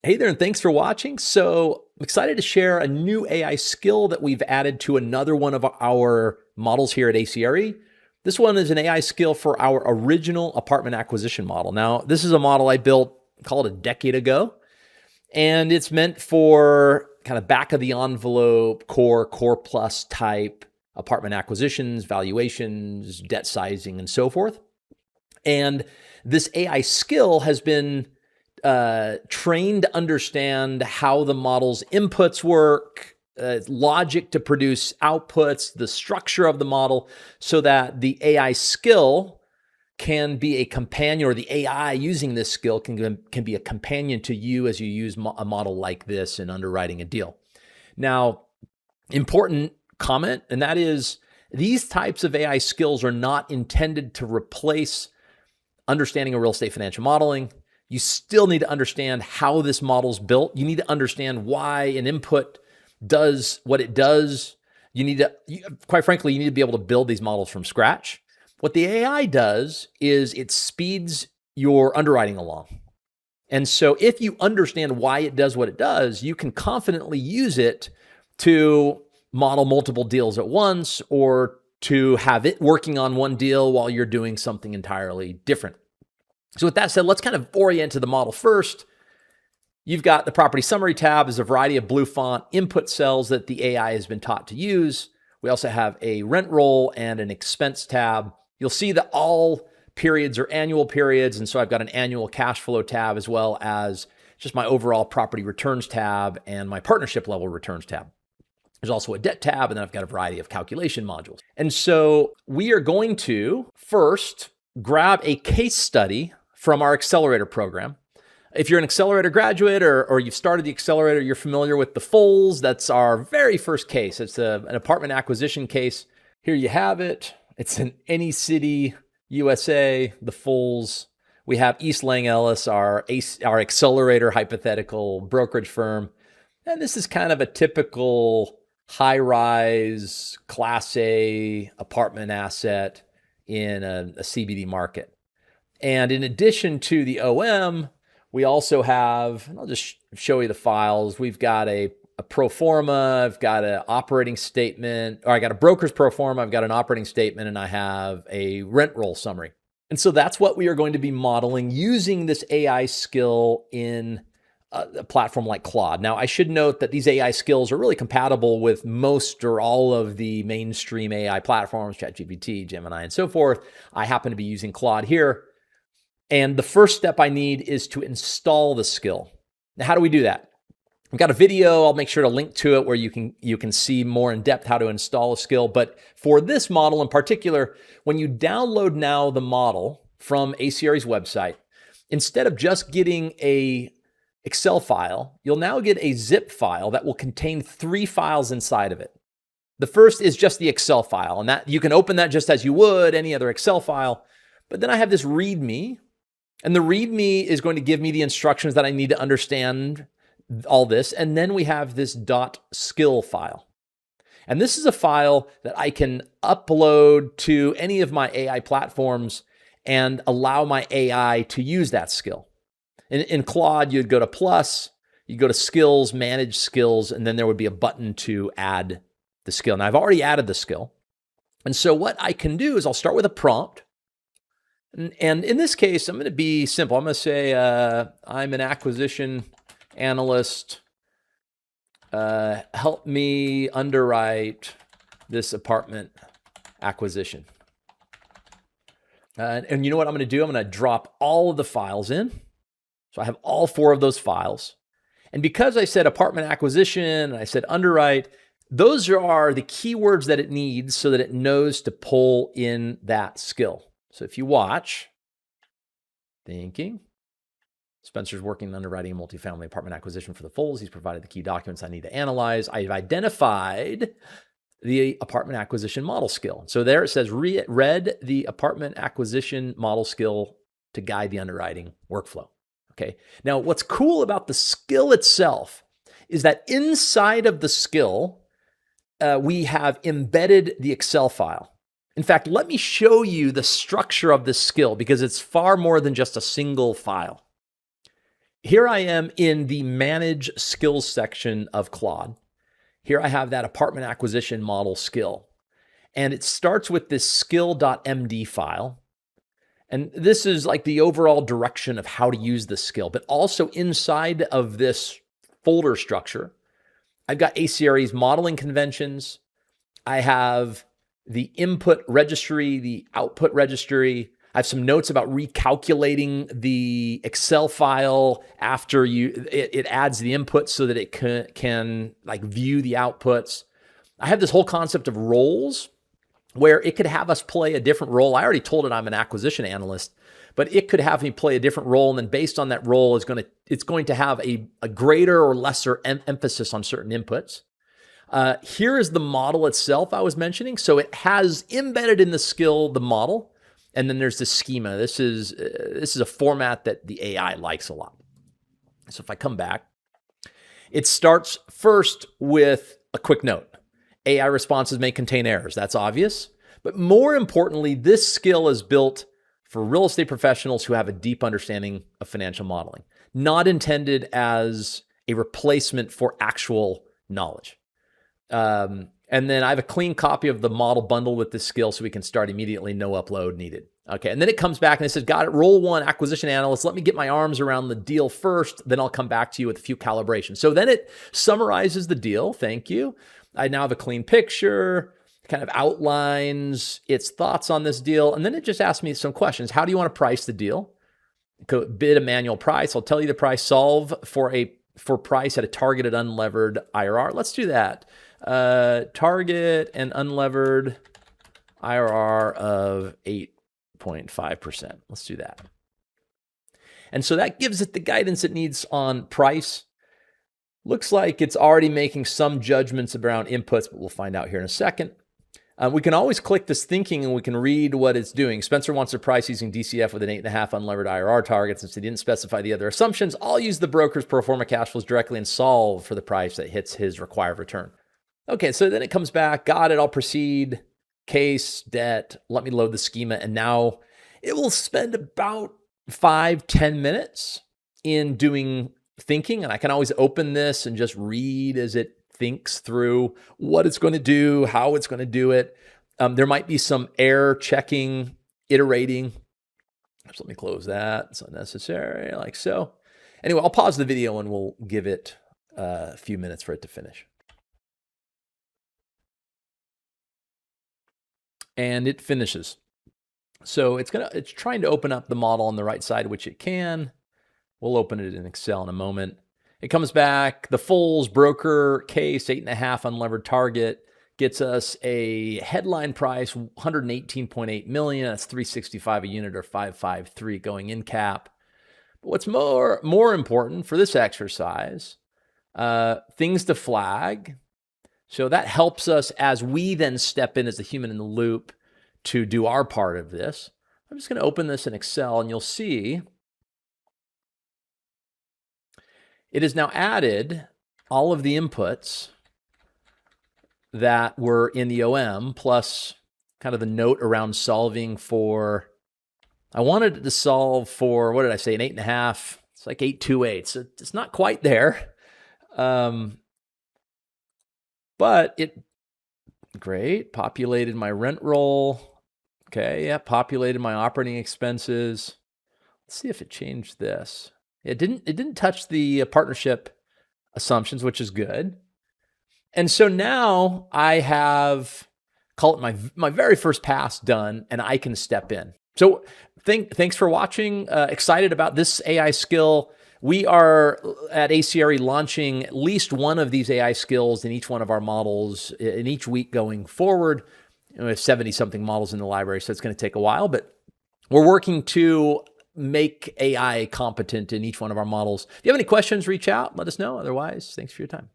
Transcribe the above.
Hey there, and thanks for watching. So I'm excited to share a new AI skill that we've added to another one of our models here at A.CRE. This one is an AI skill for our original apartment acquisition model. Now, this is a model I built, call it a decade ago, and it's meant for kind of back of the envelope, core plus type apartment acquisitions, valuations, debt sizing, and so forth. And this AI skill has been trained to understand how the model's inputs work, logic to produce outputs, the structure of the model, so that the AI skill can be a companion, or the AI using this skill can be a companion to you as you use a model like this in underwriting a deal. Now, important comment, and that is these types of AI skills are not intended to replace understanding of real estate financial modeling. You still need to understand how this model's built. You need to understand why an input does what it does. Quite frankly, you need to be able to build these models from scratch. What the AI does is it speeds your underwriting along. And so if you understand why it does what it does, you can confidently use it to model multiple deals at once, or to have it working on one deal while you're doing something entirely different. So with that said, let's kind of orient to the model first. You've got the property summary tab. There's a variety of blue font input cells that the AI has been taught to use. We also have a rent roll and an expense tab. You'll see that all periods are annual periods. And so I've got an annual cash flow tab, as well as just my overall property returns tab and my partnership level returns tab. There's also a debt tab, and then I've got a variety of calculation modules. And so we are going to first grab a case study from our Accelerator program. If you're an Accelerator graduate, or you've started the Accelerator, you're familiar with the Fulls. That's our very first case. It's an apartment acquisition case. Here you have it. It's in any city, USA, the Fulls. We have East Lang Ellis, our Accelerator hypothetical brokerage firm. And this is kind of a typical high-rise, Class A apartment asset in a CBD market. And in addition to the OM, we also have, and I'll just show you the files. We've got a pro forma, I've got an operating statement, or I got a broker's pro forma, I've got an operating statement, and I have a rent roll summary. And so that's what we are going to be modeling using this AI skill in a platform like Claude. Now, I should note that these AI skills are really compatible with most or all of the mainstream AI platforms, ChatGPT, Gemini, and so forth. I happen to be using Claude here. And the first step I need is to install the skill. Now, how do we do that? I've got a video. I'll make sure to link to it where you can see more in depth how to install a skill. But for this model in particular, when you download now the model from A.CRE's website, instead of just getting a Excel file, you'll now get a zip file that will contain 3 files inside of it. The first is just the Excel file, and that you can open that just as you would any other Excel file. But then I have this README, and the README is going to give me the instructions that I need to understand all this. And then we have this .skill file. And this is a file that I can upload to any of my AI platforms and allow my AI to use that skill. In Claude, you'd go to plus, you go to skills, manage skills, and then there would be a button to add the skill. Now, I've already added the skill. And so what I can do is I'll start with a prompt. And in this case, I'm going to be simple. I'm going to say, I'm an acquisition analyst. Help me underwrite this apartment acquisition. And you know what I'm going to do? I'm going to drop all of the files in. So I have all 4 of those files. And because I said apartment acquisition, and I said underwrite, those are the keywords that it needs so that it knows to pull in that skill. So if you watch, thinking, Spencer's working on underwriting a multifamily apartment acquisition for the Fulls. He's provided the key documents I need to analyze. I've identified the apartment acquisition model skill. So there it says, read the apartment acquisition model skill to guide the underwriting workflow. Okay. Now, what's cool about the skill itself is that inside of the skill, we have embedded the Excel file. In fact, let me show you the structure of this skill, because it's far more than just a single file. Here I am in the Manage Skills section of Claude. Here I have that apartment acquisition model skill. And it starts with this skill.md file. And this is like the overall direction of how to use the skill. But also inside of this folder structure, I've got A.CRE's modeling conventions. I have the input registry, the output registry. I have some notes about recalculating the Excel file after it adds the input so that it can like view the outputs. I have this whole concept of roles where it could have us play a different role. I already told it I'm an acquisition analyst, but it could have me play a different role. And then based on that role, it's going to have a greater or lesser emphasis on certain inputs. Here is the model itself I was mentioning. So it has embedded in the skill, the model, and then there's the schema. This is a format that the AI likes a lot. So if I come back, it starts first with a quick note. AI responses may contain errors. That's obvious. But more importantly, this skill is built for real estate professionals who have a deep understanding of financial modeling, not intended as a replacement for actual knowledge. And then I have a clean copy of the model bundle with this skill so we can start immediately, no upload needed. Okay, and then it comes back and it says, got it, role 1, acquisition analyst. Let me get my arms around the deal first, then I'll come back to you with a few calibrations. So then it summarizes the deal, thank you. I now have a clean picture, kind of outlines its thoughts on this deal, and then it just asks me some questions. How do you want to price the deal? Bid a manual price. I'll tell you the price. Solve for price at a targeted unlevered IRR. Let's do that. Target an unlevered IRR of 8.5%. Let's do that. And so that gives it the guidance it needs on price. Looks like it's already making some judgments around inputs, but we'll find out here in a second. We can always click this thinking and we can read what it's doing. Spencer wants a price using DCF with an 8.5 unlevered IRR target. Since he didn't specify the other assumptions, I'll use the broker's pro forma cash flows directly and solve for the price that hits his required return. Okay, so then it comes back, got it, I'll proceed, case, debt, let me load the schema, and now it will spend about 5-10 minutes in doing thinking, and I can always open this and just read as it thinks through what it's going to do, how it's going to do it. There might be some error checking, iterating. So let me close that. It's unnecessary, like so. Anyway, I'll pause the video and we'll give it a few minutes for it to finish. And it finishes. So it's trying to open up the model on the right side, which it can. We'll open it in Excel in a moment. It comes back, the Foles broker case, 8.5 unlevered target, gets us a headline price, 118.8 million. That's 365 a unit or 553 going in cap. But what's more important for this exercise, things to flag. So that helps us as we then step in as the human in the loop to do our part of this. I'm just going to open this in Excel and you'll see it has now added all of the inputs that were in the OM plus kind of the note around solving for, I wanted it to solve for, what did I say, an 8.5. It's like 828. So it's not quite there. But it, great, populated my rent roll. Okay, yeah, populated my operating expenses. Let's see if it changed this. It didn't touch the partnership assumptions, which is good. And so now I have, call it my very first pass done, and I can step in. So thanks for watching. Excited about this AI skill. We are at A.CRE launching at least one of these AI skills in each one of our models in each week going forward. We have 70-something models in the library, so it's going to take a while, but we're working to make AI competent in each one of our models. If you have any questions, reach out, let us know. Otherwise, thanks for your time.